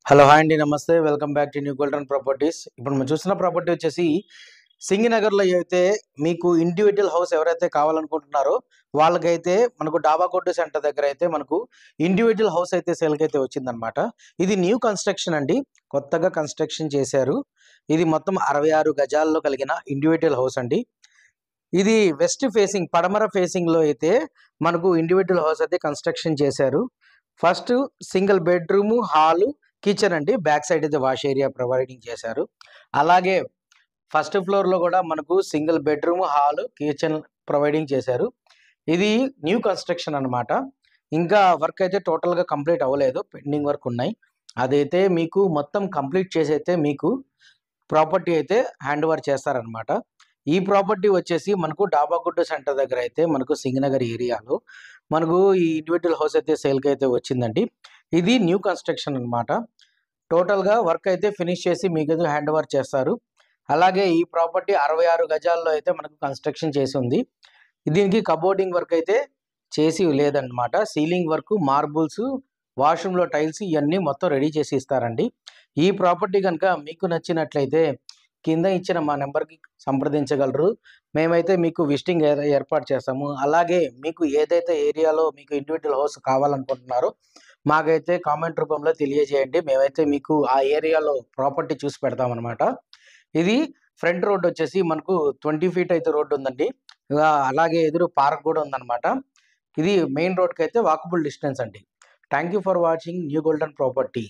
Hello hi అండి, నమస్తే. Welcome back to new golden properties. ఇప్పుడు మనం చూస్తున్న ప్రాపర్టీ వచ్చేసి సింగినగర్లో అయితే మీకు ఇండివిజువల్ హౌస్ ఎవరైతే కావాలనుకుంటున్నారో వాళ్ళకైతే మనకు డాబా కొట్టు సెంటర్ దగ్గర అయితే మనకు ఇండివిజువల్ హౌస్ అయితే సేల్కి అయితే వచ్చిందనమాట. ఇది న్యూ కన్స్ట్రక్షన్ అండి, కొత్తగా కన్స్ట్రక్షన్ చేశారు. ఇది మొత్తం 66 గజాల్లో కలిగిన ఇండివిజువల్ హౌస్ అండి. ఇది వెస్ట్ ఫేసింగ్, పడమర ఫేసింగ్ లో అయితే మనకు ఇండివిజువల్ హౌస్ అయితే కన్స్ట్రక్షన్ చేశారు. First single bedroom, hall, kitchen అండి. బ్యాక్ సైడ్ అయితే వాష్ ఏరియా ప్రొవైడింగ్ చేశారు. అలాగే ఫస్ట్ ఫ్లోర్ లో కూడా మనకు single bedroom, hall, kitchen providing చేశారు. ఇది న్యూ కన్స్ట్రక్షన్ అన్నమాట. ఇంకా వర్క్ అయితే టోటల్ గా కంప్లీట్ అవ్వలేదు, పెండింగ్ వర్క్ ఉన్నాయి. అదైతే మీకు మొత్తం కంప్లీట్ చేసి అయితే మీకు ప్రాపర్టీ అయితే హ్యాండ్ ఓవర్ చేస్తారనమాట. ఈ ప్రాపర్టీ వచ్చేసి మనకు డాబాగుడ్డ సెంటర్ దగ్గర అయితే మనకు సింగనగర్ ఏరియాలో మనకు ఈ ఇండివిజువల్ హౌస్ అయితే సేల్కి అయితే వచ్చిందండి. ఇది న్యూ కన్స్ట్రక్షన్ అనమాట. టోటల్గా వర్క్ అయితే ఫినిష్ చేసి మీకు హ్యాండ్ ఓవర్ చేస్తారు. అలాగే ఈ ప్రాపర్టీ 66 గజాల్లో అయితే మనకు కన్స్ట్రక్షన్ చేసి ఉంది. దీనికి కబోర్డింగ్ వర్క్ అయితే చేసి లేదన్నమాట. సీలింగ్ వర్క్, మార్బుల్స్, వాష్రూమ్లో టైల్స్ ఇవన్నీ మొత్తం రెడీ చేసి ఇస్తారండి. ఈ ప్రాపర్టీ కనుక మీకు నచ్చినట్లయితే కింద ఇచ్చిన మా నెంబర్కి సంప్రదించగలరు. మేమైతే మీకు విజిటింగ్ ఏర్పాటు చేస్తాము. అలాగే మీకు ఏదైతే ఏరియాలో మీకు ఇండివిజువల్ హౌస్ కావాలనుకుంటున్నారో మాకైతే కామెంట్ రూపంలో తెలియజేయండి. మేమైతే మీకు ఆ ఏరియాలో ప్రాపర్టీ చూసి పెడతామన్నమాట. ఇది ఫ్రంట్ రోడ్ వచ్చేసి మనకు 20 ఫీట్ అయితే రోడ్డు ఉందండి. అలాగే ఎదురు పార్క్ కూడా ఉందన్నమాట. ఇది మెయిన్ రోడ్కి అయితే వాకబుల్ డిస్టెన్స్ అండి. Thank you for watching new golden property.